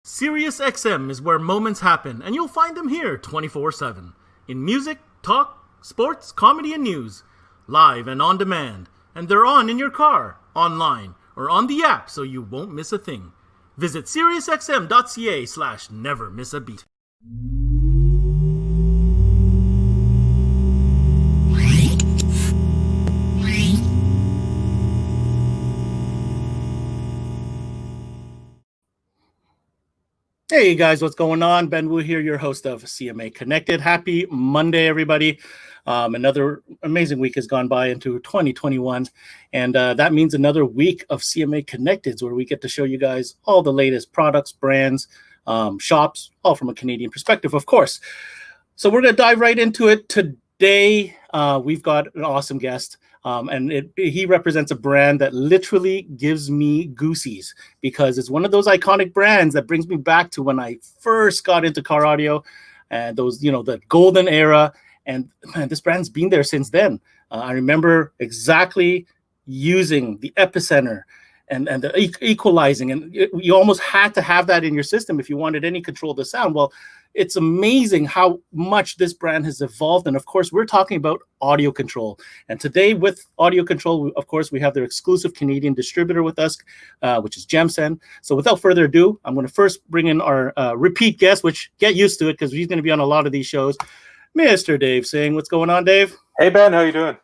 SiriusXM is where moments happen, and you'll find them here 24/7. In music, talk, sports, comedy, and news. Live and on demand. And they're on in your car, online, or on the app so you won't miss a thing. Visit SiriusXM.ca/never-miss-a-beat. Hey guys, what's going on? Ben Wu here, your host of CMA Connected. Happy Monday, everybody. Another amazing week has gone by into 2021, and that means another week of CMA Connected, where we get to show you guys all the latest products, brands, shops, all from a Canadian perspective, of course. So we're going to dive right into it today. We've got an awesome guest. And he represents a brand that literally gives me goosies because it's one of those iconic brands that brings me back to when I first got into car audio and those, the golden era. And man, this brand's been there since then. I remember exactly using the epicenter and the equalizing, and you almost had to have that in your system if you wanted any control of the sound. Well, it's amazing how much this brand has evolved. And of course, we're talking about AudioControl. And today with AudioControl, of course, we have their exclusive Canadian distributor with us, which is Gem Sen. So without further ado, I'm going to first bring in our repeat guest, which get used to it because he's going to be on a lot of these shows, Mr. Dave Singh. What's going on, Dave? Hey, Ben. How you doing?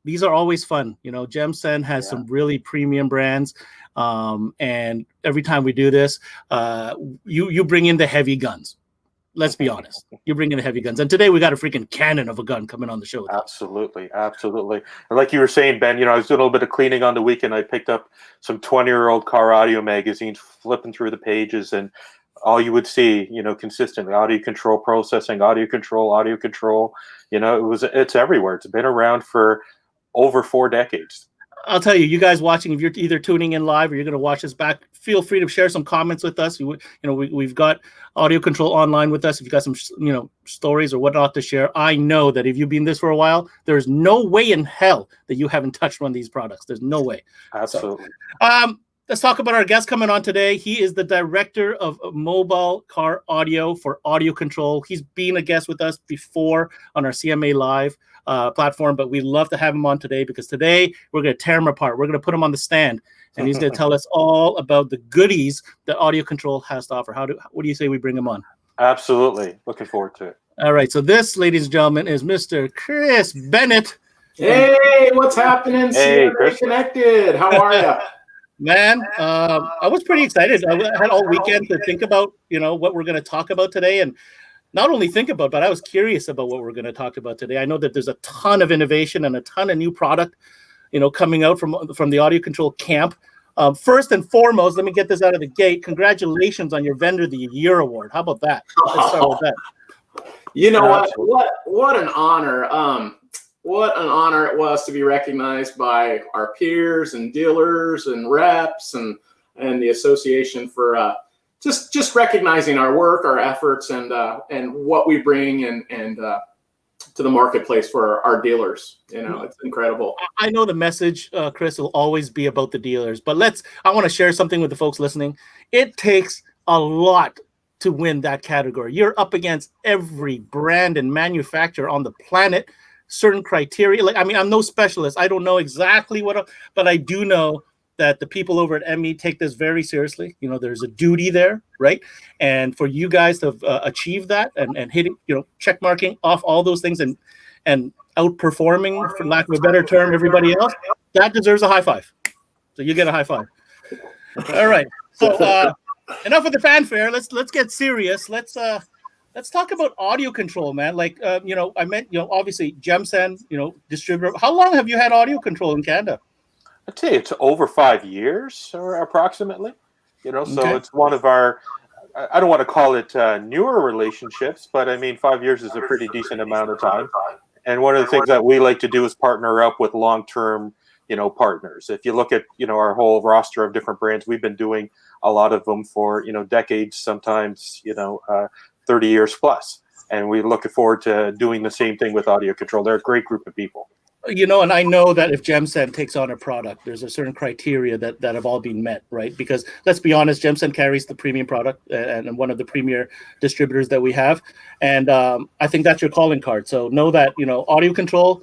These are always fun. Gem Sen has some really premium brands. And every time we do this, you bring in the heavy guns. Let's be honest. You bring in the heavy guns. And today we got a freaking cannon of a gun coming on the show. Absolutely. Absolutely. And like you were saying, Ben, I was doing a little bit of cleaning on the weekend. I picked up some 20-year-old car audio magazines, flipping through the pages, and all you would see, consistently, audio control processing, audio control. It's everywhere. It's been around for over 4 decades. I'll tell you, you guys watching, if you're either tuning in live or you're going to watch us back, feel free to share some comments with us. We've got AudioControl online with us. If you got some, stories or whatnot to share, I know that if you've been this for a while, there's no way in hell that you haven't touched one of these products. There's no way. Absolutely. So, let's talk about our guest coming on today. He is the director of mobile car audio for AudioControl. He's been a guest with us before on our CMA Live platform, but we'd love to have him on today because today we're going to tear him apart. We're going to put him on the stand, and he's going to tell us all about the goodies that AudioControl has to offer. What do you say we bring him on? Absolutely. Looking forward to it. All right. So this, ladies and gentlemen, is Mr. Chris Bennett. Hey, what's happening? Hey, CMA Connected. How are you? Man, I was pretty excited. I had all weekend to think about, what we're going to talk about today. And not only think about, but I was curious about what we're going to talk about today. I know that there's a ton of innovation and a ton of new product, coming out from the AudioControl camp. First and foremost, let me get this out of the gate. Congratulations on your Vendor of the Year award. How about that? Let's start with that. You know what an honor. What an honor it was to be recognized by our peers and dealers and reps and the association for just recognizing our work, our efforts, and what we bring and to the marketplace for our dealers. It's incredible. I know the message, Chris, will always be about the dealers, but I want to share something with the folks listening. It takes a lot to win that category. You're up against every brand and manufacturer on the planet. Certain criteria. I'm no specialist. I don't know exactly but I do know that the people over at ME take this very seriously. There's a duty there, right? And for you guys to achieve that and hitting, check marking off all those things and outperforming, for lack of a better term, everybody else, that deserves a high five. So you get a high five. All right. So enough of the fanfare. Let's get serious. Let's talk about AudioControl, man. I meant, obviously Gem Sen, distributor. How long have you had AudioControl in Canada? I'd say it's over 5 years or approximately, so it's one of our, I don't want to call it newer relationships, but 5 years is a pretty decent amount of time. And one of the things that we like to do is partner up with long-term, partners. If you look at, our whole roster of different brands, we've been doing a lot of them for, decades, sometimes, 30 years plus. And we're looking forward to doing the same thing with AudioControl. They're a great group of people. And I know that if Gem Sen takes on a product, there's a certain criteria that have all been met, right? Because let's be honest, Gem Sen carries the premium product and one of the premier distributors that we have. And I think that's your calling card. So know that, audio control,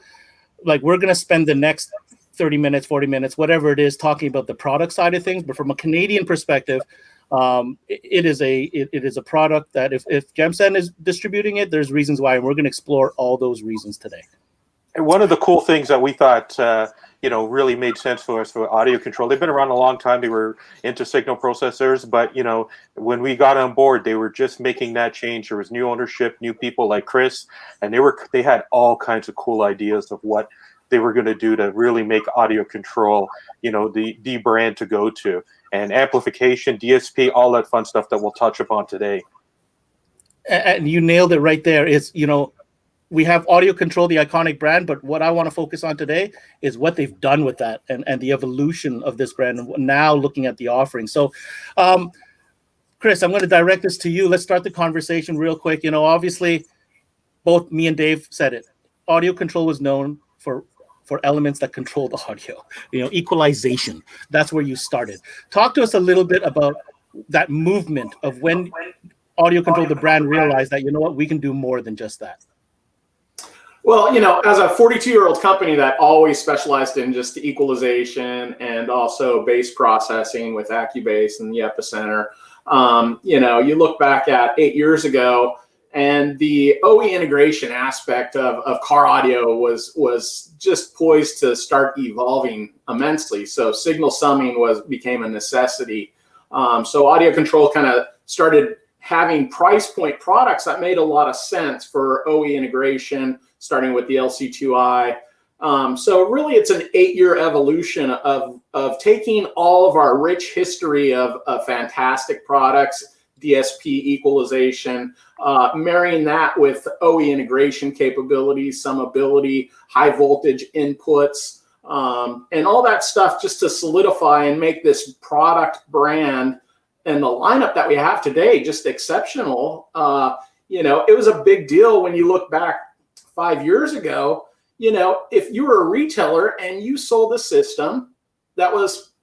like we're going to spend the next 30 minutes, 40 minutes, whatever it is, talking about the product side of things. But from a Canadian perspective, it is a product that if Gem Sen is distributing it, there's reasons why, and we're going to explore all those reasons today. And one of the cool things that we thought, really made sense for us for audio control, they've been around a long time. They were into signal processors, but, when we got on board, they were just making that change. There was new ownership, new people like Chris, and they had all kinds of cool ideas of what they were going to do to really make audio control, the brand to go to. And amplification, DSP, all that fun stuff that we'll touch upon today. And you nailed it right there. Is, we have audio control, the iconic brand, but what I want to focus on today is what they've done with that and the evolution of this brand, and now looking at the offering. So, Chris, I'm going to direct this to you. Let's start the conversation real quick. Obviously, both me and Dave said it. Audio control was known for elements that control the audio, equalization. That's where you started. Talk to us a little bit about that movement of when audio control, the brand, realized that, we can do more than just that. Well, as a 42-year-old company that always specialized in just equalization and also bass processing with Acubase and the Epicenter, you look back at 8 years ago, and the OE integration aspect of car audio was just poised to start evolving immensely. So signal summing became a necessity. So audio control kind of started having price point products that made a lot of sense for OE integration, starting with the Lc2i. So really it's an 8-year evolution of taking all of our rich history of fantastic products, DSP equalization, marrying that with OE integration capabilities, some ability, high voltage inputs, and all that stuff just to solidify and make this product brand and the lineup that we have today just exceptional. It was a big deal when you look back 5 years ago. If you were a retailer and you sold a system that was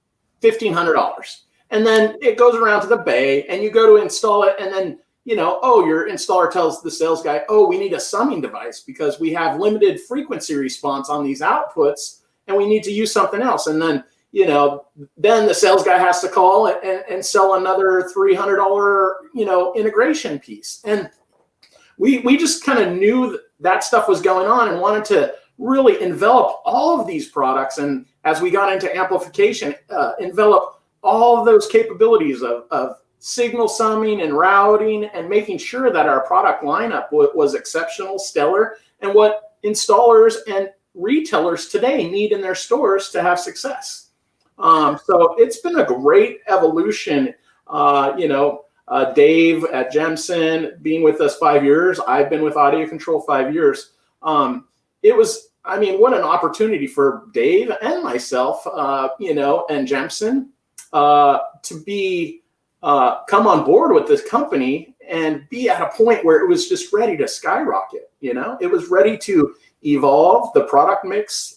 $1,500, and then it goes around to the bay and you go to install it, and then your installer tells the sales guy, we need a summing device because we have limited frequency response on these outputs and we need to use something else. And then then the sales guy has to call and sell another $300 integration piece. And we just kind of knew that stuff was going on and wanted to really envelop all of these products. And as we got into amplification, envelop all of those capabilities of signal summing and routing and making sure that our product lineup was exceptional, stellar, and what installers and retailers today need in their stores to have success. So it's been a great evolution. Dave at Gem Sen being with us 5 years. I've been with Audio Control 5 years. It was, what an opportunity for Dave and myself, and Gem Sen to be come on board with this company and be at a point where it was just ready to skyrocket. It was ready to evolve the product mix.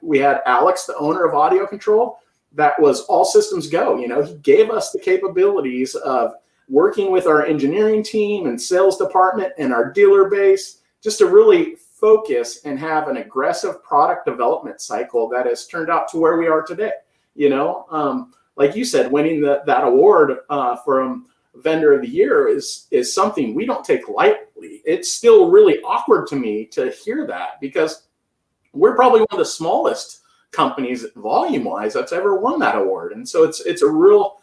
We had Alex, the owner of Audio Control, that was all systems go. He gave us the capabilities of working with our engineering team and sales department and our dealer base just to really focus and have an aggressive product development cycle that has turned out to where we are today. Like you said, winning that award from Vendor of the Year is something we don't take lightly. It's still really awkward to me to hear that because we're probably one of the smallest companies volume-wise that's ever won that award. And so it's a real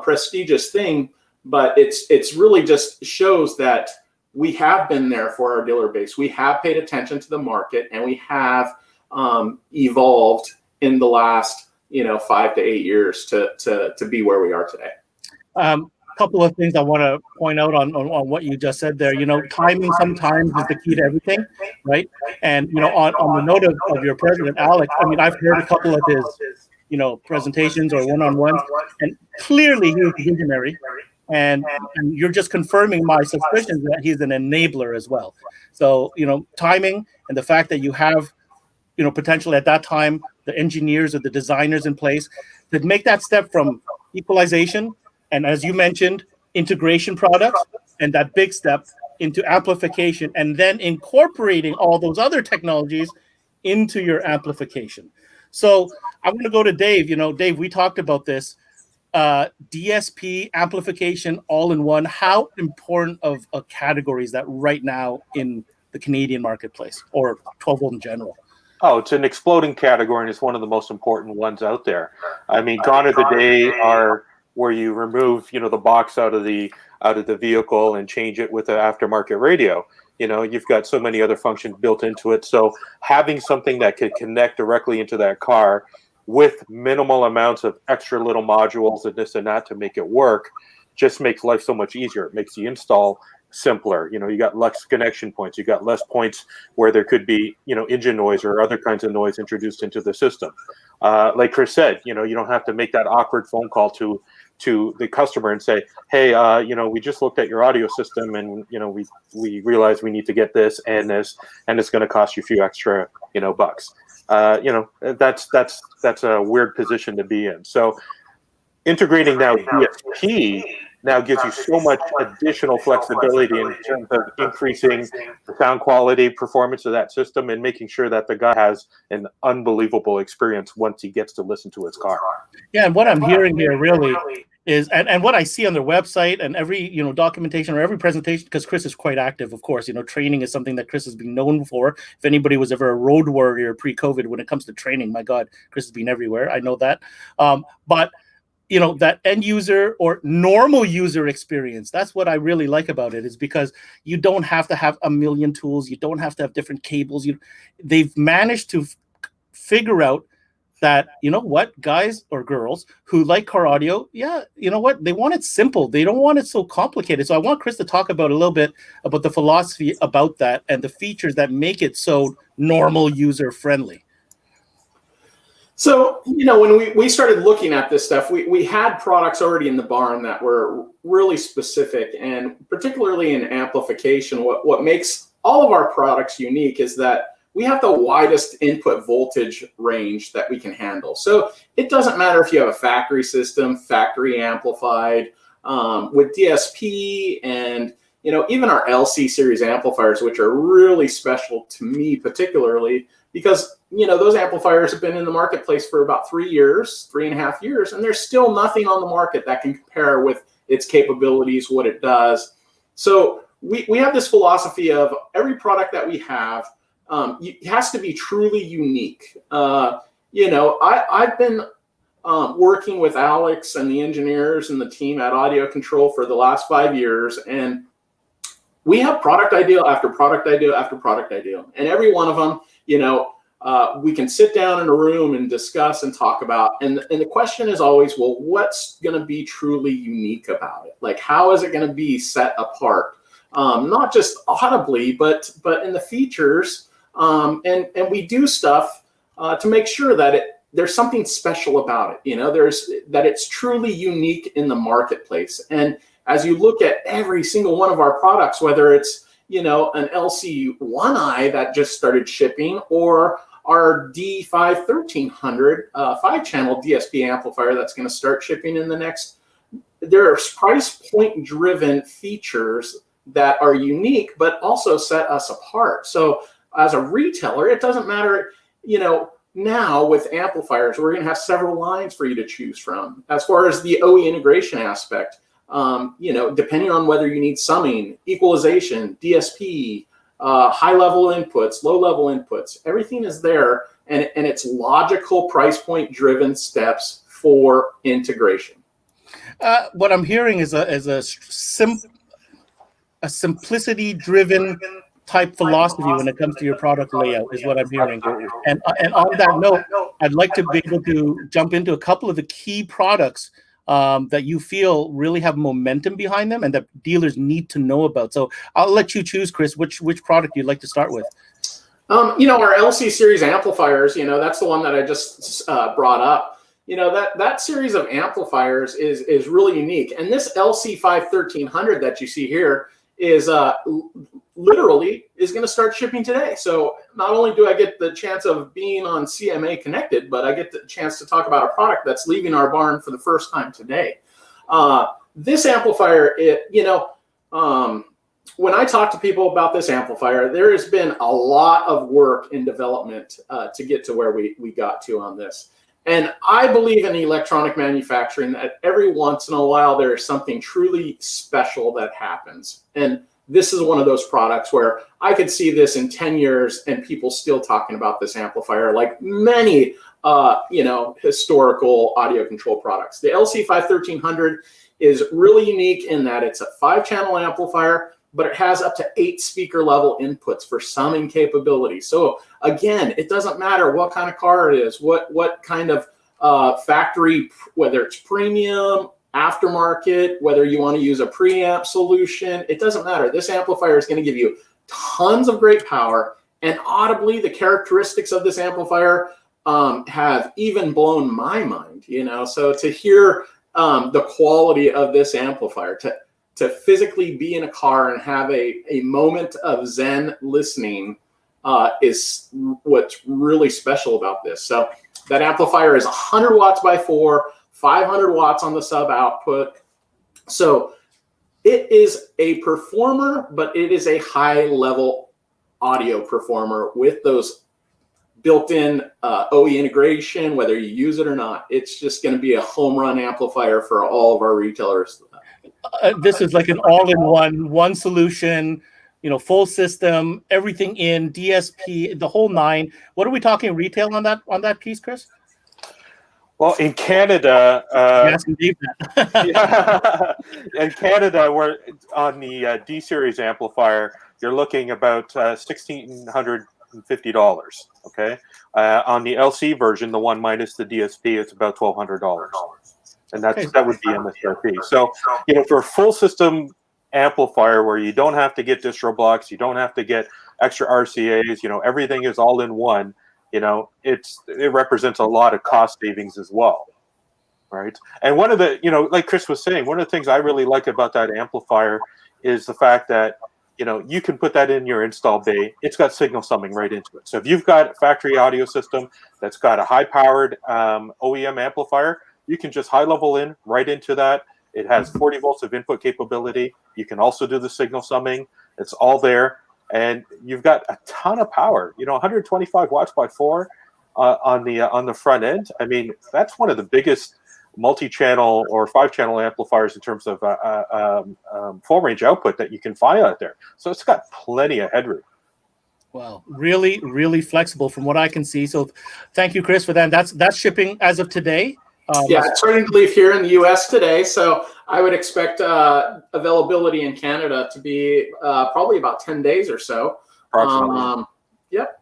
prestigious thing, but it's really just shows that we have been there for our dealer base. We have paid attention to the market, and we have evolved in the last 5 to 8 years to be where we are today. Couple of things I want to point out on what you just said there. Timing sometimes is the key to everything, right? And on the note of your president, Alex, I've heard a couple of his presentations or one-on-ones, and clearly he was a visionary, and you're just confirming my suspicions that he's an enabler as well. So timing and the fact that you have potentially at that time, the engineers or the designers in place that make that step from equalization and, as you mentioned, integration products, and that big step into amplification, and then incorporating all those other technologies into your amplification. So I'm going to go to Dave. Dave, we talked about this. DSP amplification all in one. How important of a category is that right now in the Canadian marketplace, or 12 volt in general? Oh, it's an exploding category, and it's one of the most important ones out there. I mean, gone are the day are where you remove, the box out of the vehicle and change it with an aftermarket radio. You've got so many other functions built into it. So having something that could connect directly into that car with minimal amounts of extra little modules and this and that to make it work just makes life so much easier. It makes the install simpler. You got less connection points. You got less points where there could be, engine noise or other kinds of noise introduced into the system. Like Chris said, you don't have to make that awkward phone call to the customer and say, hey, we just looked at your audio system and, we realized we need to get this and this, and it's going to cost you a few extra, bucks. That's a weird position to be in. So integrating now DSP now gives you so much additional flexibility in terms of increasing the sound quality, performance of that system, and making sure that the guy has an unbelievable experience once he gets to listen to his car. Yeah, and what I'm hearing here really is, and what I see on their website and every documentation or every presentation, because Chris is quite active, of course. Training is something that Chris has been known for. If anybody was ever a road warrior pre-COVID when it comes to training, my God, Chris has been everywhere. I know that. But that end user or normal user experience, that's what I really like about it, is because you don't have to have a million tools. You don't have to have different cables. They've managed to figure out that, guys or girls who like car audio, they want it simple. They don't want it so complicated. So I want Chris to talk about a little bit about the philosophy about that and the features that make it so normal user friendly. So, when we started looking at this stuff, we had products already in the barn that were really specific, and particularly in amplification, what makes all of our products unique is that we have the widest input voltage range that we can handle. So it doesn't matter if you have a factory system, factory amplified, with DSP and, even our LC series amplifiers, which are really special to me particularly, because, those amplifiers have been in the marketplace for about 3.5 years, and there's still nothing on the market that can compare with its capabilities, what it does. So we have this philosophy of every product that we have, it has to be truly unique. I've been working with Alex and the engineers and the team at AudioControl for the last 5 years, and we have product idea after product idea after product idea, and every one of them, we can sit down in a room and discuss and talk about. And the question is always, well, what's going to be truly unique about it? Like, how is it going to be set apart? Not just audibly, but in the features. And we do stuff to make sure that there's something special about it. That it's truly unique in the marketplace. And as you look at every single one of our products, whether it's an Lc2i that just started shipping, or our D5-1300 5-channel DSP amplifier that's going to start shipping in the next. There are price point driven features that are unique, but also set us apart. So as a retailer, it doesn't matter, now with amplifiers, we're going to have several lines for you to choose from. As far as the OE integration aspect, depending on whether you need summing, equalization, DSP, high-level inputs, low-level inputs, everything is there, and it's logical price point-driven steps for integration. What I'm hearing is a simplicity-driven type philosophy when it comes to your product layout is what I'm hearing. And on that note, I'd like to be able to jump into a couple of the key products that you feel really have momentum behind them and that dealers need to know about. So I'll let you choose, Chris, which product you'd like to start with. Our LC series amplifiers, that's the one that I just brought up. That series of amplifiers is really unique. And this LC5-1300 that you see here is literally is going to start shipping today. So not only do I get the chance of being on CMA Connected, but I get the chance to talk about a product that's leaving our barn for the first time today. This amplifier, when I talk to people about this amplifier, there has been a lot of work in development to get to where we got to on this. And I believe in electronic manufacturing that every once in a while there is something truly special that happens. And this is one of those products where I could see this in 10 years and people still talking about this amplifier, like many historical audio control products. The LC5-1300 is really unique in that it's a 5-channel amplifier, but it has up to 8 speaker level inputs for summing capability. So again, it doesn't matter what kind of car it is, what kind of factory, whether it's premium, aftermarket, whether you want to use a preamp solution, it doesn't matter. This amplifier is going to give you tons of great power, and audibly, the characteristics of this amplifier have even blown my mind, So to hear the quality of this amplifier, to physically be in a car and have a moment of Zen listening is what's really special about this. So that amplifier is 100 watts by 4, 500 watts on the sub output. So it is a performer, but it is a high level audio performer with those built-in OE integration, whether you use it or not. It's just going to be a home run amplifier for all of our retailers. This is like an all-in-one solution, full system, everything in DSP, the whole nine. What are we talking retail on that piece, Chris? Well, in Canada, yes, indeed. In Canada, we're on the D series amplifier. You're looking about $1,650. Okay, on the LC version, the one minus the DSP, it's about $1,200, and that would be MSRP. So, for a full system amplifier where you don't have to get distro blocks, you don't have to get extra RCAs, everything is all in one. It represents a lot of cost savings as well, right? And one of the, like Chris was saying, one of the things I really like about that amplifier is the fact that, you can put that in your install bay. It's got signal summing right into it. So if you've got a factory audio system that's got a high-powered OEM amplifier, you can just high level in right into that. It has 40 volts of input capability. You can also do the signal summing. It's all there. And you've got a ton of power, 125 watts by 4 on the front end. I mean, that's one of the biggest multi-channel or 5-channel amplifiers in terms of full range output that you can find out there. So it's got plenty of headroom. Wow, really, really flexible from what I can see. So thank you, Chris, for that. That's shipping as of today. It's starting to leave here in the U.S. today. So I would expect availability in Canada to be probably about 10 days or so. Yep.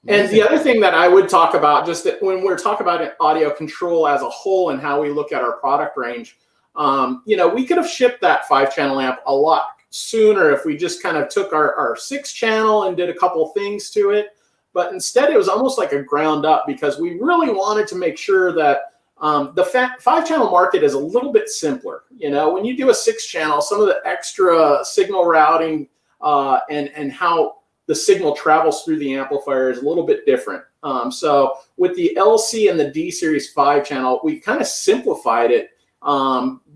And the other thing that I would talk about, just that when we're talking about audio control as a whole and how we look at our product range, we could have shipped that 5-channel amp a lot sooner if we just kind of took our 6-channel and did a couple things to it. But instead, it was almost like a ground up because we really wanted to make sure that the 5-channel market is a little bit simpler. When you do a 6-channel, some of the extra signal routing and how the signal travels through the amplifier is a little bit different. So with the LC and the D series 5-channel, we kind of simplified it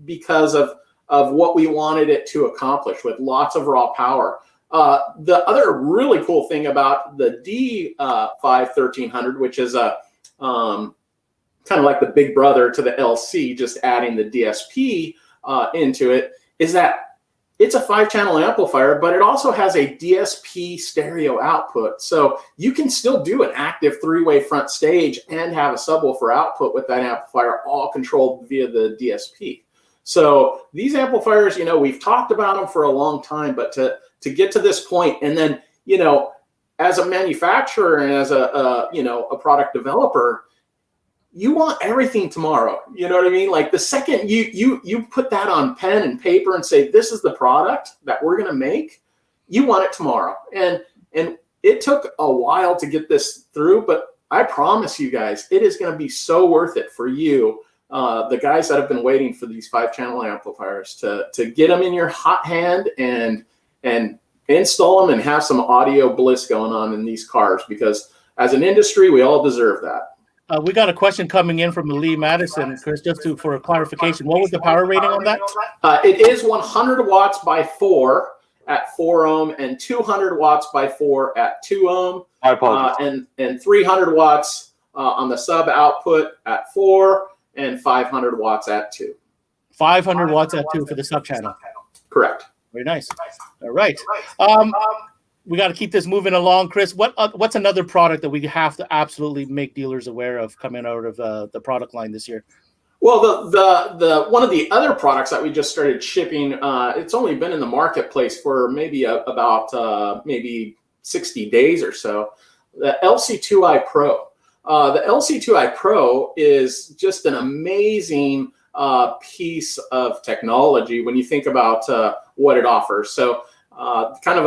because of what we wanted it to accomplish with lots of raw power. The other really cool thing about the D5-1300, which is a kind of like the big brother to the LC, just adding the DSP into it, is that it's a 5-channel amplifier, but it also has a DSP stereo output. So you can still do an active 3-way front stage and have a subwoofer output with that amplifier, all controlled via the DSP. So these amplifiers, we've talked about them for a long time, but to get to this point, and then, as a manufacturer and as a product developer, you want everything tomorrow. You know what I mean? Like the second you put that on pen and paper and say, this is the product that we're going to make, you want it tomorrow. And it took a while to get this through, but I promise you guys, it is going to be so worth it for you, the guys that have been waiting for these 5-channel amplifiers, to get them in your hot hand and install them and have some audio bliss going on in these cars, because as an industry, we all deserve that. We got a question coming in from Lee Madison, Chris, for a clarification. What was the power rating on that? It is 100 watts by 4 at 4 ohm and 200 watts by 4 at 2 ohm. I apologize. And 300 watts on the sub output at 4 and 500 watts at 2. 500 watts at 2 for the sub channel. Correct. Very nice. All right. We got to keep this moving along, Chris. What's another product that we have to absolutely make dealers aware of coming out of the product line this year? Well, the one of the other products that we just started shipping, it's only been in the marketplace for maybe about maybe 60 days or so. The Lc2i Pro. The Lc2i Pro is just an amazing piece of technology when you think about what it offers. So kind of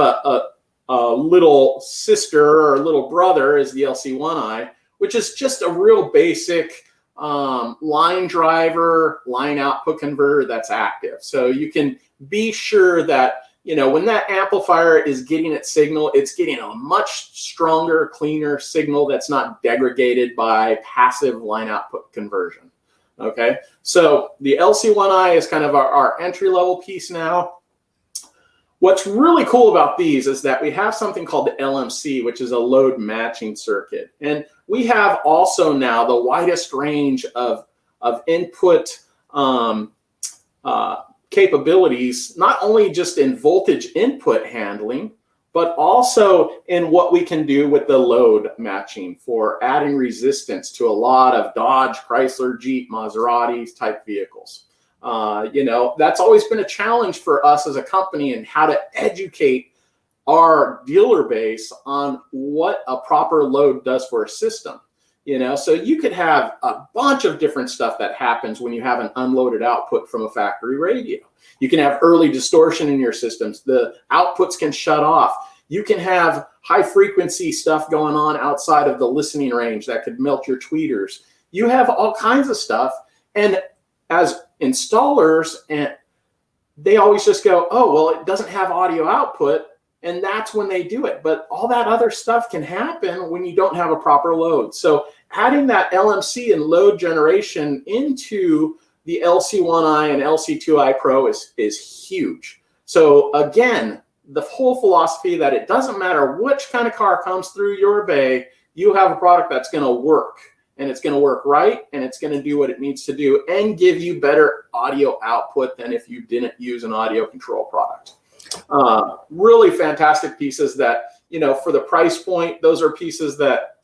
a little sister or little brother is the Lc2i, which is just a real basic line driver, line output converter that's active. So you can be sure that, when that amplifier is getting its signal, it's getting a much stronger, cleaner signal that's not degraded by passive line output conversion. Okay, so the Lc2i is kind of our entry-level piece now. What's really cool about these is that we have something called the LMC, which is a load matching circuit. And we have also now the widest range of input capabilities, not only just in voltage input handling, but also in what we can do with the load matching for adding resistance to a lot of Dodge, Chrysler, Jeep, Maseratis type vehicles. That's always been a challenge for us as a company, and how to educate our dealer base on what a proper load does for a system. So you could have a bunch of different stuff that happens when you have an unloaded output from a factory radio. You can have early distortion in your systems. The outputs can shut off. You can have high frequency stuff going on outside of the listening range that could melt your tweeters. You have all kinds of stuff. And as installers, and they always just go, oh, well, it doesn't have audio output, and that's when they do it. But all that other stuff can happen when you don't have a proper load. So adding that LMC and load generation into the Lc2i and Lc2i Pro is huge. So again, the whole philosophy that it doesn't matter which kind of car comes through your bay, you have a product that's going to work. And it's going to work right, and it's going to do what it needs to do and give you better audio output than if you didn't use an audio control product. Really fantastic pieces that, for the price point, those are pieces that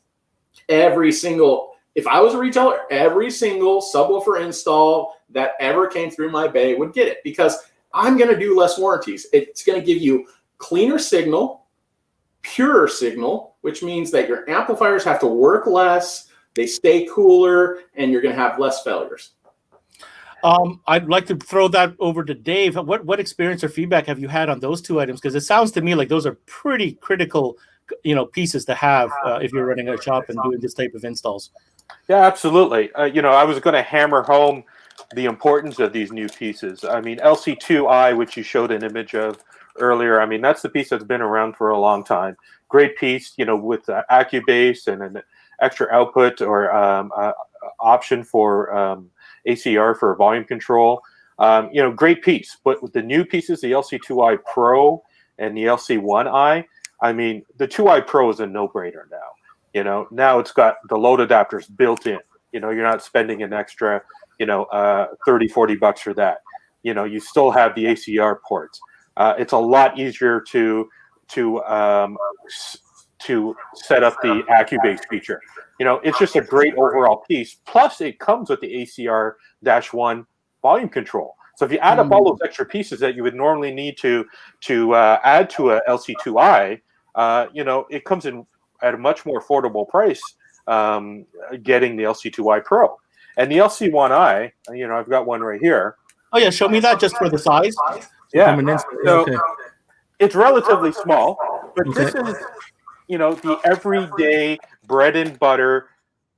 if I was a retailer, every single subwoofer install that ever came through my bay would get it, because I'm going to do less warranties. It's going to give you cleaner signal, purer signal, which means that your amplifiers have to work less, they stay cooler, and you're going to have less failures. I'd like to throw that over to Dave. What experience or feedback have you had on those two items? Because it sounds to me like those are pretty critical, pieces to have if you're running a shop and doing this type of installs. Yeah, absolutely. I was going to hammer home the importance of these new pieces. I mean, Lc2i, which you showed an image of earlier, I mean, that's the piece that's been around for a long time. Great piece, with AccuBase and an extra output or option for ACR for volume control. Great piece. But with the new pieces, the Lc2i Pro and the Lc2i, I mean, the 2i Pro is a no-brainer now. Now it's got the load adapters built in. You're not spending an extra, $30-$40 for that. You still have the ACR ports. It's a lot easier to set up the AccuBase feature. It's just a great overall piece. Plus, it comes with the ACR-1 volume control. So if you add up all those extra pieces that you would normally need to add to a Lc2i, it comes in at a much more affordable price. Getting the Lc2i Pro and the Lc2i, I've got one right here. Oh yeah, show me that just for the size. Yeah, so okay. It's relatively small, but this is the everyday bread and butter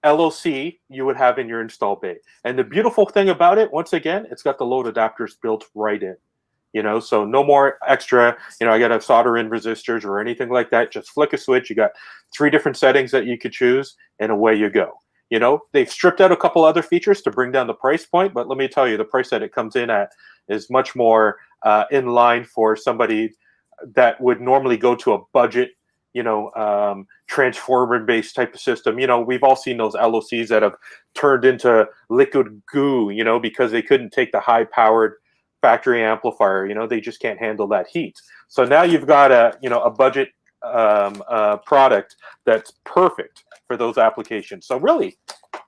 LOC you would have in your install bay. And the beautiful thing about it, once again, it's got the load adapters built right in. You know, so no more extra, you know, I got to solder in resistors or anything like that. Just flick a switch. You got 3 different settings that you could choose, and away you go. You know, they've stripped out a couple other features to bring down the price point, but let me tell you, the price that it comes in at is much more in line for somebody that would normally go to a budget, you know, transformer-based type of system. You know, we've all seen those LOCs that have turned into liquid goo, you know, because they couldn't take the high-powered factory amplifier. You know, they just can't handle that heat. So now you've got a, you know, a budget product that's perfect for those applications. So really,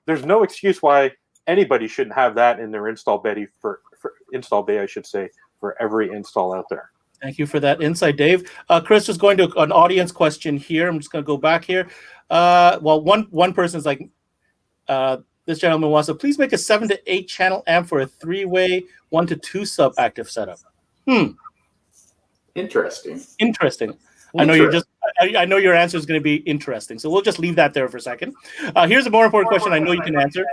there's no excuse why anybody shouldn't have that in their install bay for install bay, I should say, for every install out there. Thank you for that insight, Dave. Chris is going to an audience question here. I'm just going to go back here. Well, one person's like, this gentleman wants to please make a 7 to 8 channel amp for a 3-way 1 to 2 sub active setup. Interesting. I know you're just. I know your answer is going to be interesting, so we'll just leave that there for a second. Here's a more important question. I know you can answer.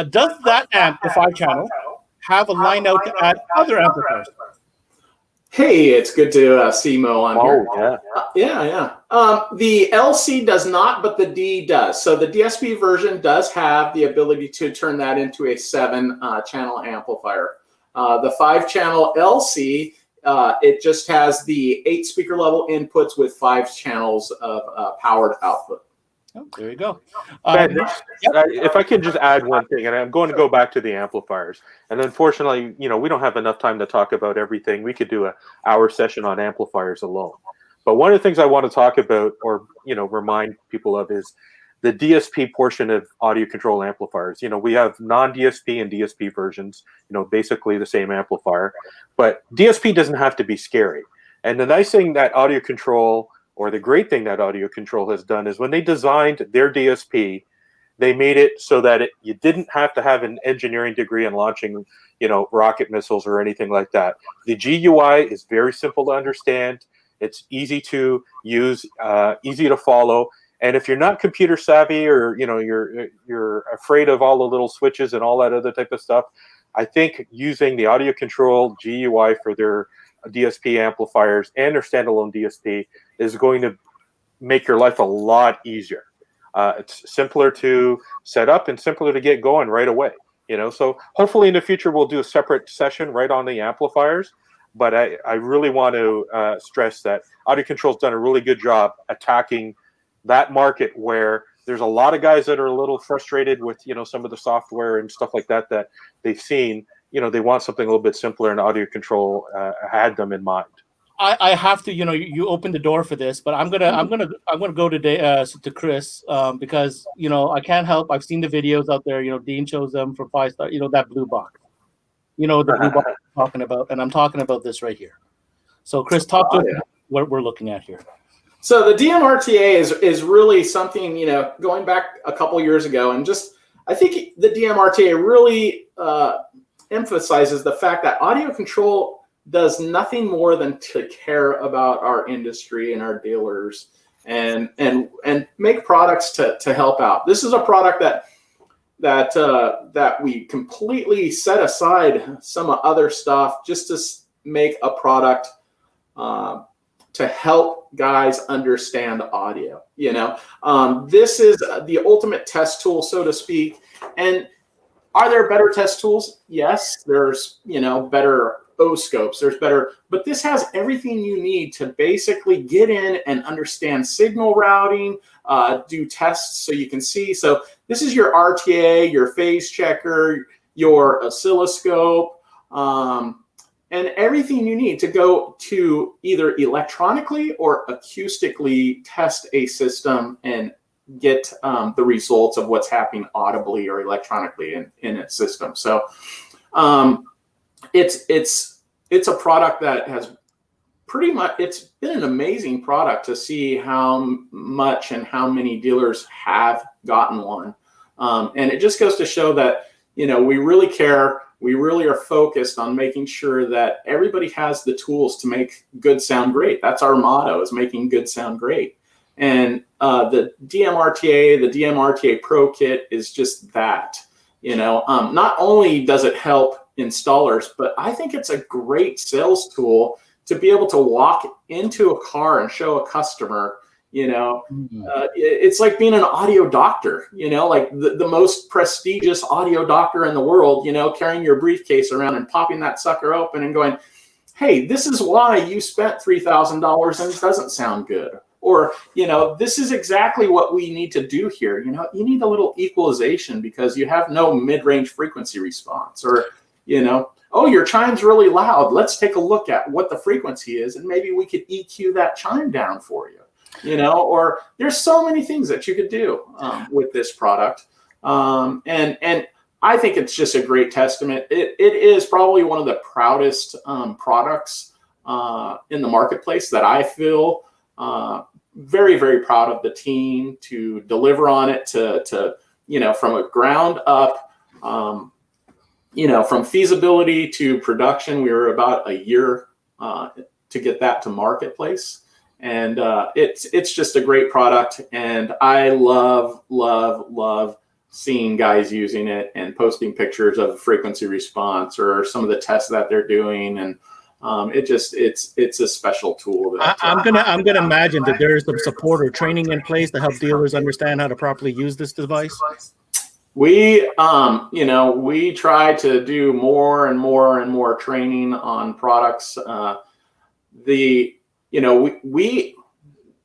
Does that amp, the 5-channel, have a line out to add other amplifiers? Hey, it's good to see Mo on here. Yeah. The LC does not, but the D does. So the DSP version does have the ability to turn that into a 7-channel amplifier. The 5-channel LC, it just has the 8 speaker level inputs with 5 channels of powered output. Oh, there you go. If I could just add one thing, and I'm going to go back to the amplifiers. And unfortunately, you know, we don't have enough time to talk about everything. We could do an hour session on amplifiers alone. But one of the things I want to talk about, or, you know, remind people of, is the DSP portion of audio control amplifiers. You know, we have non-DSP and DSP versions, you know, basically the same amplifier. But DSP doesn't have to be scary. And the nice thing that audio control, or the great thing that audio control has done, is when they designed their DSP, they made it so that you didn't have to have an engineering degree in launching, you know, rocket missiles or anything like that. The GUI is very simple to understand. It's easy to use, easy to follow. And if you're not computer savvy, or, you know, you're afraid of all the little switches and all that other type of stuff, I think using the audio control GUI for their DSP amplifiers and their standalone DSP is going to make your life a lot easier. It's simpler to set up and simpler to get going right away. You know, so hopefully in the future we'll do a separate session right on the amplifiers. But I really want to stress that audio control's done a really good job attacking that market where there's a lot of guys that are a little frustrated with, you know, some of the software and stuff like that that they've seen. You know, they want something a little bit simpler, and audio control had them in mind. I have to, you know, you opened the door for this, but I'm gonna go to Chris because, you know, I can't help. I've seen the videos out there. You know, Dean shows them for 5-star. You know, that blue box. You know the blue box I'm talking about, and I'm talking about this right here. So Chris, talk to what we're looking at here. So the DMRTA is really something, you know, going back a couple years ago, and just I think the DMRTA really emphasizes the fact that audio control does nothing more than to care about our industry and our dealers and make products to help out. This is a product that we completely set aside some other stuff just to make a product to help guys understand audio. You know, this is the ultimate test tool, so to speak. And are there better test tools? Yes, there's, you know, better O-scopes, there's better, but this has everything you need to basically get in and understand signal routing, do tests so you can see. So this is your RTA, your phase checker, your oscilloscope, and everything you need to go to either electronically or acoustically test a system and get the results of what's happening audibly or electronically in its system. So it's a product that has pretty much, it's been an amazing product to see how much and how many dealers have gotten one. And it just goes to show that, you know, we really care. We really are focused on making sure that everybody has the tools to make good sound great. That's our motto, is making good sound great. And the DMRTA, the DMRTA Pro Kit is just that. You know, not only does it help installers, but I think it's a great sales tool to be able to walk into a car and show a customer, it's like being an audio doctor, like the most prestigious audio doctor in the world, carrying your briefcase around and popping that sucker open and going, hey, this is why you spent $3,000 and it doesn't sound good. Or, this is exactly what we need to do here. You need a little equalization because you have no mid-range frequency response. Or, oh, your chime's really loud. Let's take a look at what the frequency is, and maybe we could EQ that chime down for you. Or there's so many things that you could do with this product. And I think it's just a great testament. It is probably one of the proudest products in the marketplace that I feel very, very proud of the team to deliver on it to from a ground up, from feasibility to production. We were about a year to get that to marketplace. And it's just a great product. And I love seeing guys using it and posting pictures of frequency response or some of the tests that they're doing. And it's a special tool. I'm gonna imagine that there is some support or training in place to help dealers understand how to properly use this device. We try to do more and more training on products.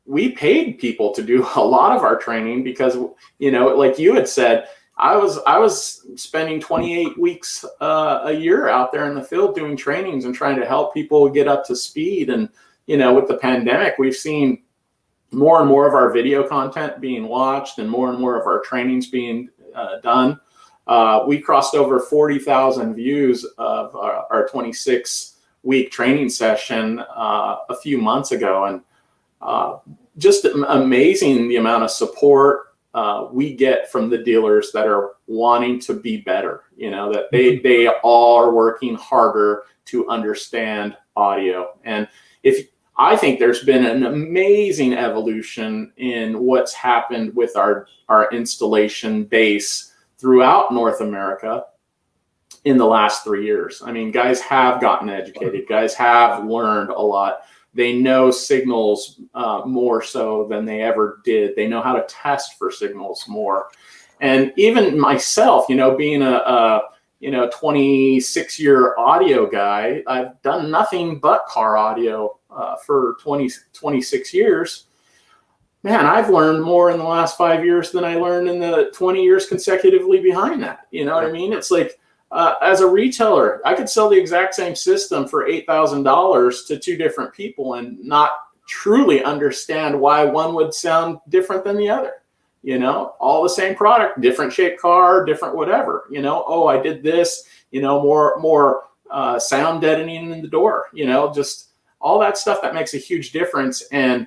We paid people to do a lot of our training because, like you had said, I was spending 28 weeks a year out there in the field doing trainings and trying to help people get up to speed. And, with the pandemic, we've seen more and more of our video content being watched and more of our trainings being done. We crossed over 40,000 views of our 26-week training session a few months ago. And just amazing the amount of support we get from the dealers that are wanting to be better, that they all are working harder to understand audio. And I think there's been an amazing evolution in what's happened with our installation base throughout North America in the last 3 years. I mean, guys have gotten educated. Guys have learned a lot. They know signals more so than they ever did. They know how to test for signals more. And even myself, being a 26-year audio guy, I've done nothing but car audio for 26 years. Man, I've learned more in the last 5 years than I learned in the 20 years consecutively behind that. You know what I mean? It's like, as a retailer, I could sell the exact same system for $8,000 to two different people and not truly understand why one would sound different than the other. All the same product, different shaped car, different whatever. Oh, I did this. More sound deadening in the door. Just all that stuff that makes a huge difference. And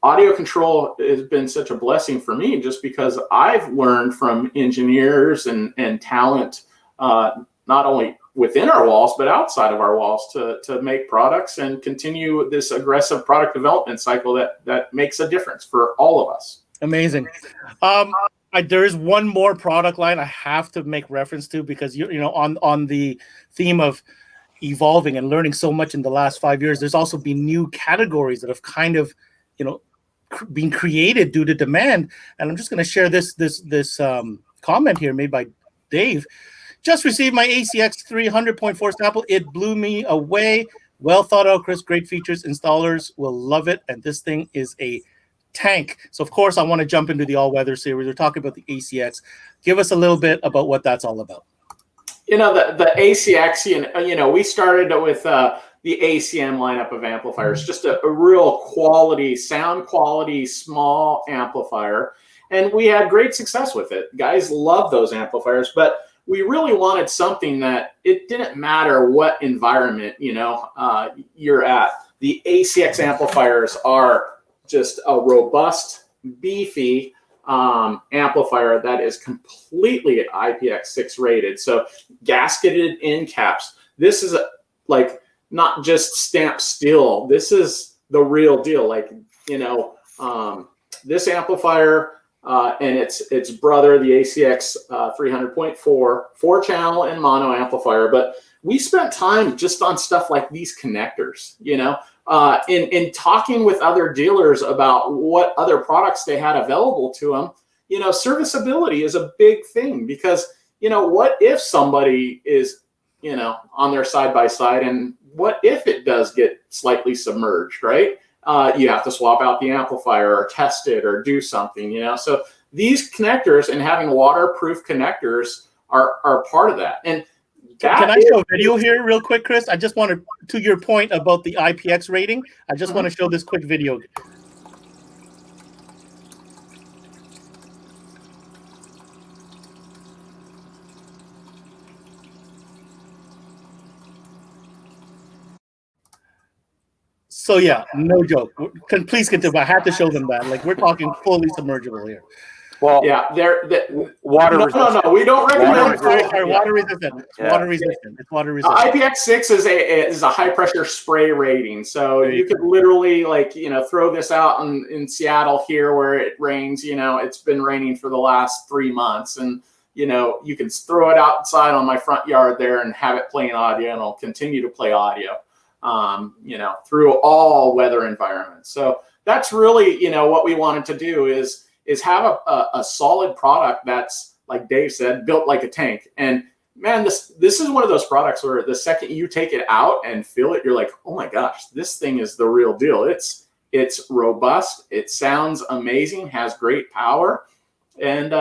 audio control has been such a blessing for me, just because I've learned from engineers and talent. Not only within our walls, but outside of our walls to make products and continue this aggressive product development cycle that makes a difference for all of us. Amazing. There is one more product line I have to make reference to because on the theme of evolving and learning so much in the last 5 years, there's also been new categories that have kind of, been created due to demand. And I'm just going to share this comment here made by Dave. Just received my ACX 300.4 sample. It blew me away. Well thought out, Chris. Great features. Installers will love it. And this thing is a tank. So, of course, I want to jump into the all-weather series. We're talking about the ACX. Give us a little bit about what that's all about. The ACX, we started with the ACM lineup of amplifiers, just a real quality, sound quality, small amplifier. And we had great success with it. Guys love those amplifiers, but we really wanted something that it didn't matter what environment you're at. The ACX amplifiers are just a robust, beefy amplifier that is completely IPX6 rated. So gasketed end caps. This is not just stamped steel. This is the real deal. This amplifier and its brother, the ACX 300.4, 4-channel and mono amplifier. But we spent time just on stuff like these connectors, in talking with other dealers about what other products they had available to them. Serviceability is a big thing, because, what if somebody is, on their side-by-side, and what if it does get slightly submerged, right? You have to swap out the amplifier or test it or do something, So these connectors and having waterproof connectors are part of that. And can I show a video here real quick, Chris? I just wanted, to your point about the Ipx rating, I just want to show this quick video. So yeah, no joke. Please continue. I had to show them that. Like, we're talking fully submergible here. Well, yeah, water resistant. No, we don't recommend water resistant. Yeah. Water resistant. It's water resistant. IPX6 is a high pressure spray rating, so you could literally throw this out in Seattle here where it rains. It's been raining for the last 3 months, and you can throw it outside on my front yard there and have it playing audio, and it'll continue to play audio. Through all weather environments. So that's really, what we wanted to do is have a solid product that's, like Dave said, built like a tank. And man, this is one of those products where the second you take it out and feel it, you're like, oh my gosh, this thing is the real deal. It's robust. It sounds amazing, has great power, and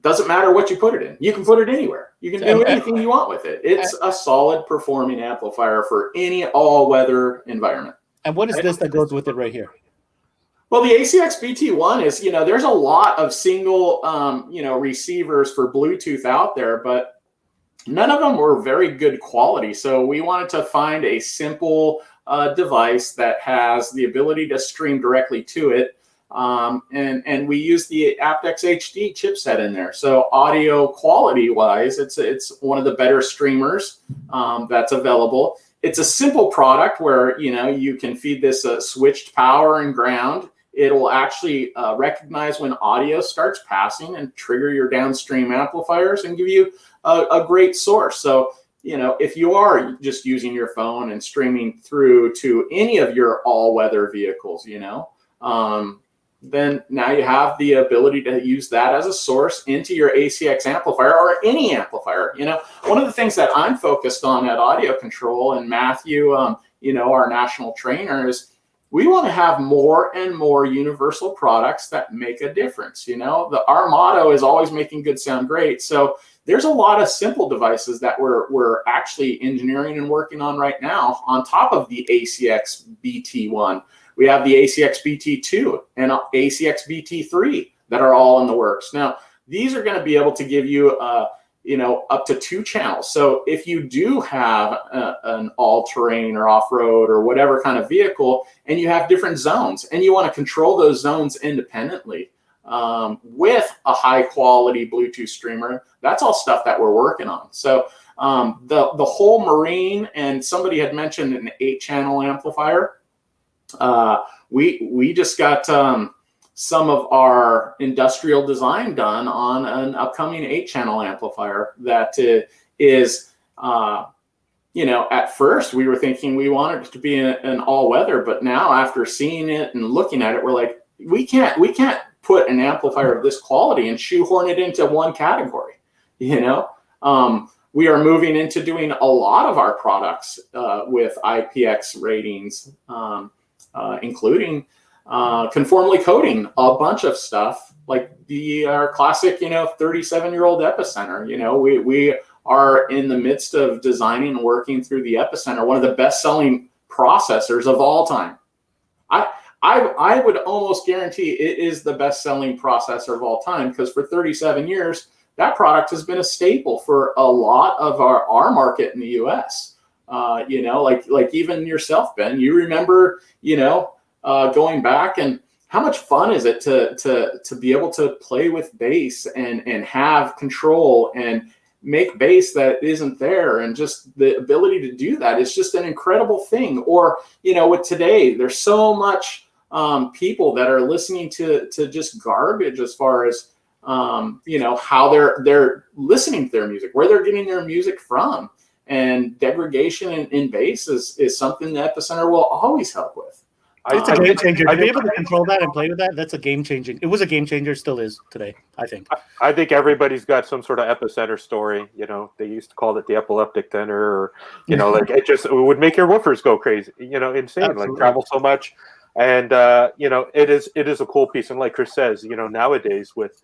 doesn't matter what you put it in. You can put it anywhere. You can do anything you want with it. It's a solid performing amplifier for any all-weather environment. And what is this that goes with it right here? Well, the ACX BT1 is, there's a lot of single, receivers for Bluetooth out there, but none of them were very good quality. So we wanted to find a simple device that has the ability to stream directly to it. And we use the AptX HD chipset in there. So audio quality wise, it's one of the better streamers that's available. It's a simple product where, you can feed this switched power and ground. It'll actually recognize when audio starts passing and trigger your downstream amplifiers and give you a great source. So, if you are just using your phone and streaming through to any of your all-weather vehicles, then now you have the ability to use that as a source into your ACX amplifier or any amplifier. One of the things that I'm focused on at AudioControl, and Matthew, our national trainer, is we want to have more and more universal products that make a difference. Our motto is always making good sound great. So there's a lot of simple devices that we're actually engineering and working on right now on top of the ACX BT1. We have the ACX BT2 and ACX BT3 that are all in the works. Now, these are going to be able to give you, up to 2 channels. So if you do have an all-terrain or off-road or whatever kind of vehicle, and you have different zones, and you want to control those zones independently with a high-quality Bluetooth streamer, that's all stuff that we're working on. So the whole marine, and somebody had mentioned an 8-channel amplifier. We just got some of our industrial design done on an upcoming 8-channel amplifier that is, at first we were thinking we wanted it to be an all-weather, but now after seeing it and looking at it, we're like, we can't put an amplifier of this quality and shoehorn it into one category. We are moving into doing a lot of our products with IPX ratings, including conformally coding a bunch of stuff like our classic, 37-year-old Epicenter. We are in the midst of designing and working through the Epicenter, one of the best-selling processors of all time. I would almost guarantee it is the best-selling processor of all time, because for 37 years, that product has been a staple for a lot of our market in the U.S. Like even yourself, Ben, you remember, going back, and how much fun is it to be able to play with bass and have control and make bass that isn't there, and just the ability to do that is just an incredible thing. Or, with today, there's so much people that are listening to just garbage as far as how they're listening to their music, where they're getting their music from. And degradation in bass is something that Epicenter will always help with. It's a game changer. To be able to control that and play with that, that's a game changing. It was a game changer, still is today, I think. I think everybody's got some sort of Epicenter story. They used to call it the epileptic tenor, or like it would make your woofers go crazy. Insane. Absolutely. Like travel so much. And it is a cool piece. And like Chris says, nowadays with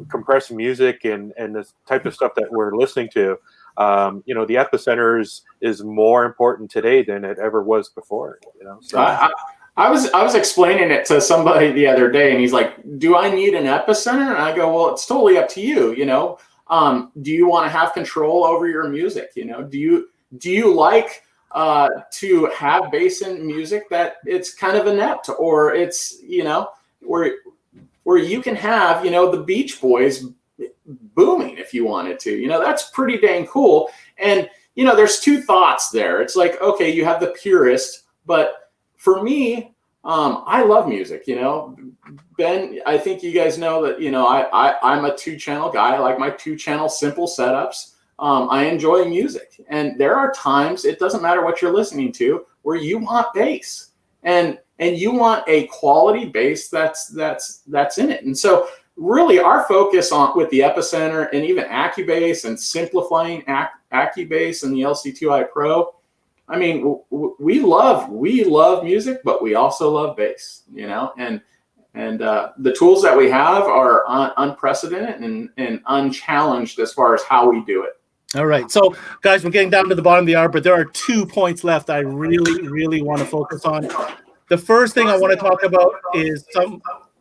compressed music and this type of stuff that we're listening to, the Epicenter is more important today than it ever was before. So. I was explaining it to somebody the other day, and he's like, "Do I need an Epicenter?" And I go, "Well, it's totally up to you. Do you want to have control over your music? Do you like to have bass in music that it's kind of inept, or it's where you can have the Beach Boys booming if you wanted to. That's pretty dang cool." And there's two thoughts there. It's like, okay, you have the purist, but for me, I love music. Ben, I think you guys know that I'm a 2-channel guy. I like my 2-channel simple setups. I enjoy music, and there are times, it doesn't matter what you're listening to, where you want bass, and you want a quality bass that's in it. And so really our focus with the Epicenter and even Accubass and simplifying Accubass and the Lc2i Pro, I mean, we love music, but we also love bass, and the tools that we have are unprecedented and unchallenged as far as how we do it. All right. So, guys, we're getting down to the bottom of the hour, but there are 2 points left I really, really want to focus on. The first thing I want to talk about is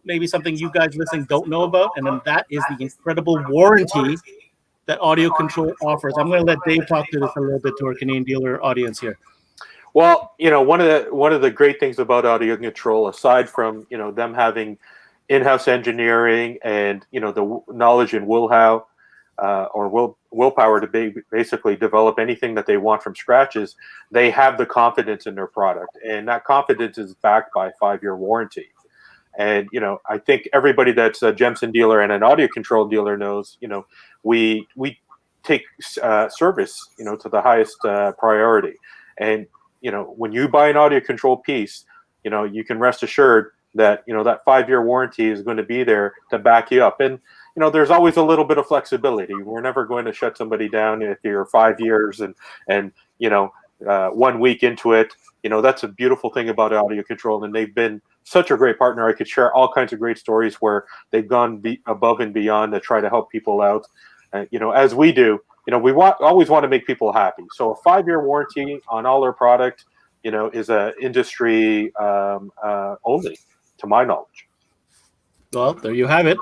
maybe something you guys listening don't know about, and then that is the incredible warranty that AudioControl offers. I'm going to let Dave talk to this a little bit to our Canadian dealer audience here. Well, one of the great things about AudioControl, aside from them having in-house engineering and the knowledge and willpower to basically develop anything that they want from scratch, is they have the confidence in their product, and that confidence is backed by a 5-year warranty. And I think everybody that's a Gem Sen dealer and an AudioControl dealer knows, we take service, to the highest priority. And when you buy an AudioControl piece, you can rest assured that that 5-year warranty is going to be there to back you up. And there's always a little bit of flexibility. We're never going to shut somebody down if you're 5 years and 1 week into it. That's a beautiful thing about AudioControl, and they've been such a great partner. I could share all kinds of great stories where they've gone above and beyond to try to help people out. As we do, we always want to make people happy. So a 5-year warranty on all our product, is a industry only, to my knowledge. Well, there you have it.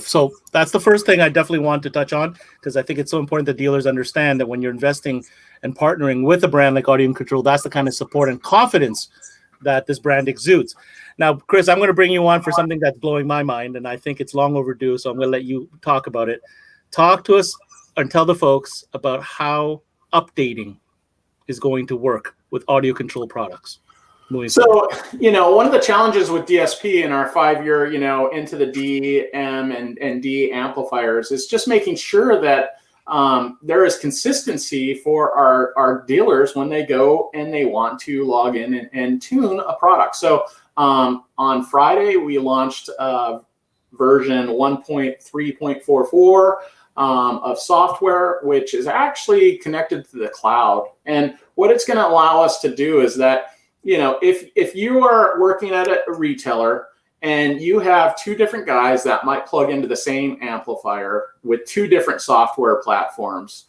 So that's the first thing I definitely want to touch on, because I think it's so important that dealers understand that when you're investing and partnering with a brand like AudioControl, that's the kind of support and confidence that this brand exudes. Now, Chris, I'm going to bring you on for something that's blowing my mind, and I think it's long overdue, so I'm going to let you talk about it. Talk to us and tell the folks about how updating is going to work with AudioControl products. So, one of the challenges with DSP in our 5-year, into the D, M, and D amplifiers is just making sure that there is consistency for our dealers when they go and they want to log in and tune a product. So on Friday, we launched version 1.3.44 of software, which is actually connected to the cloud. And what it's going to allow us to do is that, if you are working at a retailer and you have 2 different guys that might plug into the same amplifier with 2 different software platforms,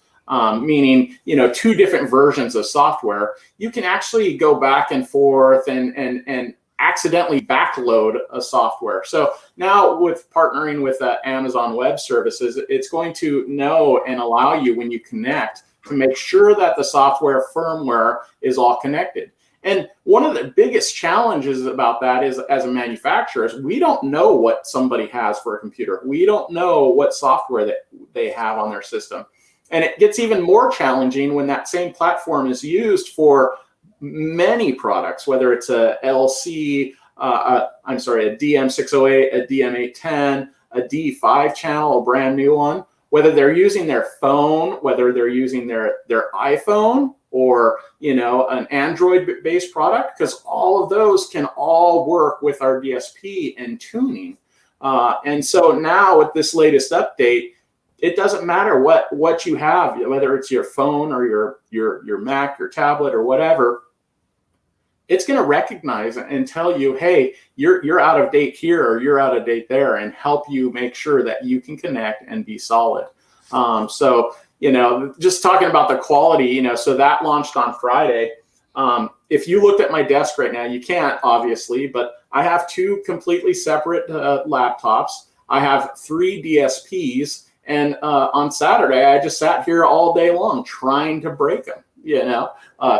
meaning 2 different versions of software, you can actually go back and forth and accidentally backload a software. So now with partnering with Amazon Web Services, it's going to know and allow you, when you connect, to make sure that the software firmware is all connected. And one of the biggest challenges about that is, as a manufacturer, is we don't know what somebody has for a computer. We don't know what software that they have on their system. And it gets even more challenging when that same platform is used for many products, whether it's a LC, I'm sorry, a DM608, a DM810, a D5 channel, a brand new one, whether they're using their phone, whether they're using their iPhone or, you know, an Android-based product, because all of those can all work with our DSP and tuning. And so now with this latest update, it doesn't matter what you have, whether it's your phone or your Mac, your tablet, or whatever. It's going to recognize and tell you, hey, you're out of date here or you're out of date there, and help you make sure that you can connect and be solid. So, you know, just talking about the quality, you know, so that launched on Friday. If you looked at my desk right now, you can't obviously, but I have 2 completely separate laptops. I have 3 DSPs, and on Saturday, I just sat here all day long trying to break them. You know,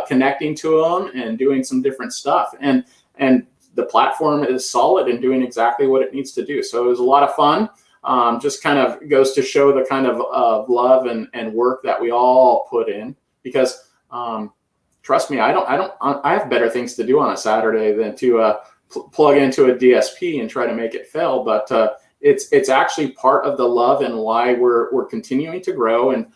connecting to them and doing some different stuff. And the platform is solid and doing exactly what it needs to do. So it was a lot of fun. Just kind of goes to show the kind of love and work that we all put in, because trust me, I have better things to do on a Saturday than to plug into a DSP and try to make it fail. But it's actually part of the love and why we're continuing to grow. And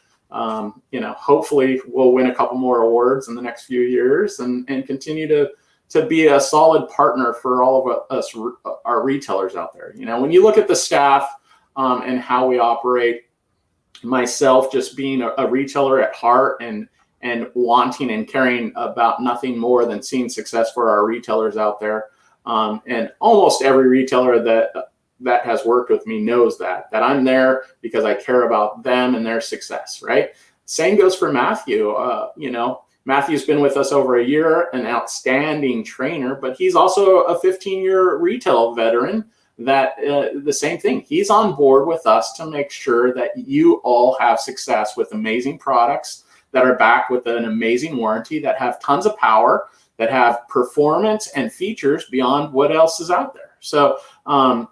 you know, hopefully we'll win a couple more awards in the next few years and continue to be a solid partner for all of us, our retailers out there. You know, when you look at the staff and how we operate, myself just being a retailer at heart and wanting and caring about nothing more than seeing success for our retailers out there. And almost every retailer that has worked with me knows that I'm there because I care about them and their success, right? Same goes for Matthew. You know, Matthew's been with us over a year, an outstanding trainer, but he's also a 15-year retail veteran that the same thing. He's on board with us to make sure that you all have success with amazing products that are backed with an amazing warranty, that have tons of power, that have performance and features beyond what else is out there. So,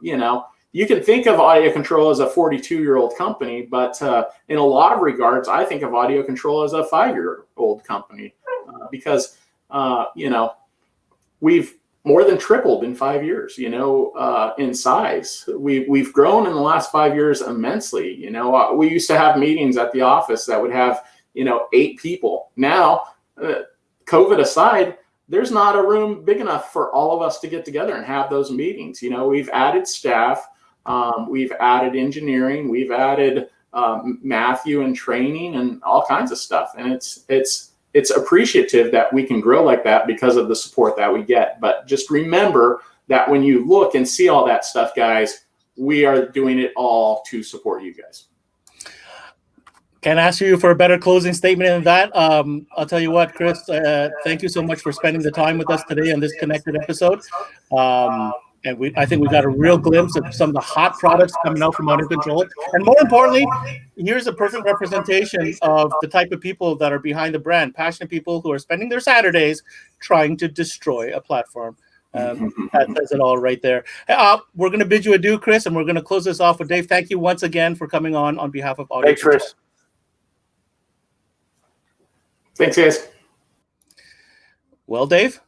you know, you can think of AudioControl as a 42-year-old company, but in a lot of regards, I think of AudioControl as a 5-year-old company because, you know, we've more than tripled in 5 years, you know, in size. We've grown in the last 5 years immensely. You know, we used to have meetings at the office that would have, you know, 8 people. Now, COVID aside, there's not a room big enough for all of us to get together and have those meetings. You know, we've added staff, we've added engineering, we've added Matthew and training and all kinds of stuff. And it's appreciative that we can grow like that because of the support that we get. But just remember that when you look and see all that stuff, guys, we are doing it all to support you guys. Can't ask you for a better closing statement than that. I'll tell you what, Chris, thank you so much for spending the time with us today on this Connected episode. And I think we got a real glimpse of some of the hot products coming out from AudioControl. And more importantly, here's a perfect representation of the type of people that are behind the brand, passionate people who are spending their Saturdays trying to destroy a platform. That says it all right there. We're going to bid you adieu, Chris, and we're going to close this off with Dave. Thank you once again for coming on behalf of AudioControl. Thanks, Chris. Thanks, guys. Well, Dave,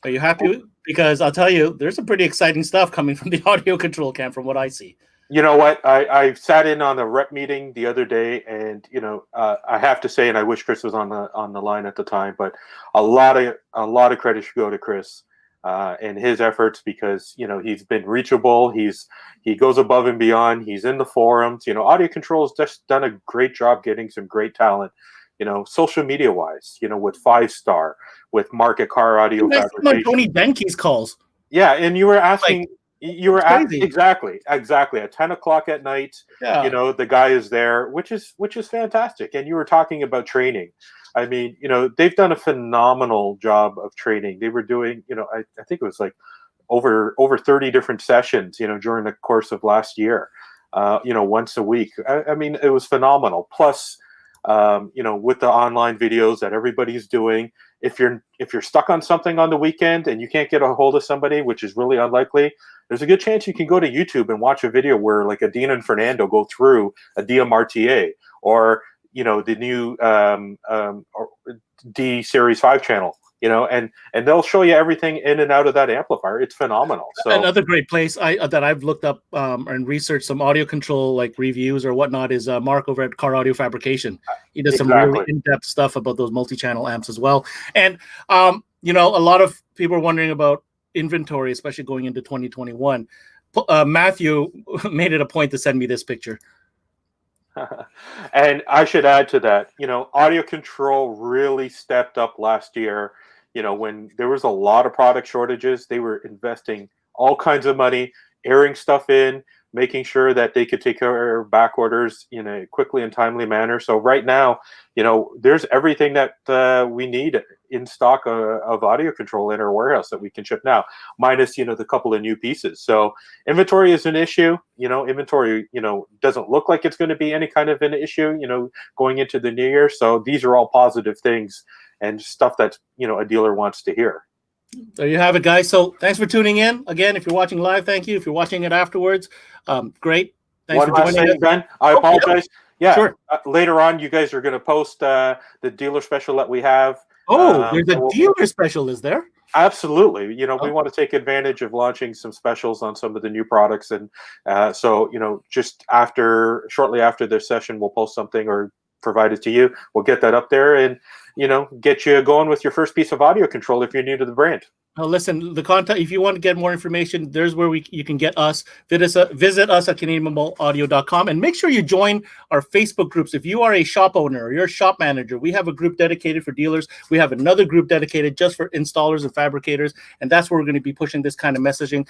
are you happy? Because I'll tell you, there's some pretty exciting stuff coming from the AudioControl camp from what I see. You know what? I sat in on a rep meeting the other day, and you know, I have to say, and I wish Chris was on the line at the time, but a lot of credit should go to Chris and his efforts, because you know, he's been reachable. He goes above and beyond. He's in the forums. You know, AudioControl has just done a great job getting some great talent. You know, social media wise, you know, with 5-star, with Market Car Audio Fabrication. Tony Benke's calls. Yeah, and you were asking, Like, you were asking exactly at 10:00 at night. Yeah. You know, the guy is there, which is fantastic. And you were talking about training. I mean, you know, they've done a phenomenal job of training. They were doing, you know, I think it was like over 30 different sessions, you know, during the course of last year. You know, once a week. I mean, it was phenomenal. Plus, you know, with the online videos that everybody's doing, if you're stuck on something on the weekend and you can't get a hold of somebody, which is really unlikely, there's a good chance you can go to YouTube and watch a video where like Adina and Fernando go through a DMRTA, or you know, the new D Series 5 channel. and they'll show you everything in and out of that amplifier. It's phenomenal. So another great place that I've looked up and researched some audio control like reviews or whatnot is Mark over at Car Audio Fabrication. He does some really in-depth stuff about those multi-channel amps as well. And a lot of people are wondering about inventory, especially going into 2021. Matthew made it a point to send me this picture. And I should add to that, audio control really stepped up last year. When there was a lot of product shortages, they were investing all kinds of money, airing stuff in, making sure that they could take care of back orders in a quickly and timely manner. So right now, there's everything that we need in stock of audio control in our warehouse that we can ship now, minus, the couple of new pieces. So inventory is an issue. Inventory, doesn't look like it's going to be any kind of an issue, going into the new year. So these are all positive things and stuff that, a dealer wants to hear. There you have it, guys. So thanks for tuning in. Again, if you're watching live, thank you. If you're watching it afterwards, great. Thanks for joining us. Ben, I apologize. Yeah, sure. Later on, you guys are going to post the dealer special that we have. There's a dealer special, is there? Absolutely. We want to take advantage of launching some specials on some of the new products. And so, just shortly after this session, we'll post something or provide it to you. We'll get that up there and, get you going with your first piece of audio control if you're new to the brand. Now, listen, the contact, if you want to get more information, there's where you can get us. Visit us at CanadianMobileAudio.com and make sure you join our Facebook groups. If you are a shop owner or you're a shop manager, we have a group dedicated for dealers. We have another group dedicated just for installers and fabricators, and that's where we're going to be pushing this kind of messaging.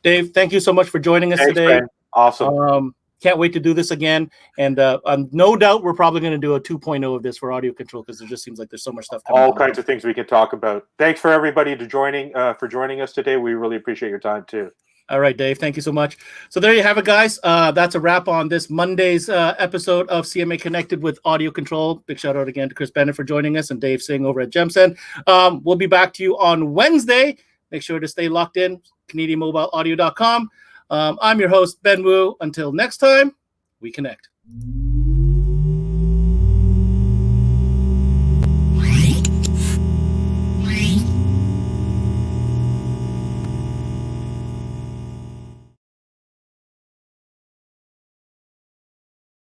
Dave, thank you so much for joining us today. Ben. Awesome. Can't wait to do this again. And no doubt we're probably going to do a 2.0 of this for audio control because it just seems like there's so much stuff coming. All kinds of things we can talk about. Thanks for everybody for joining us today. We really appreciate your time too. All right, Dave. Thank you so much. So there you have it, guys. That's a wrap on this Monday's episode of CMA Connected with Audio Control. Big shout out again to Chris Bennett for joining us and Dave Singh over at Gem Sen. We'll be back to you on Wednesday. Make sure to stay locked in. CanadianMobileAudio.com. I'm your host, Ben Wu. Until next time, we connect.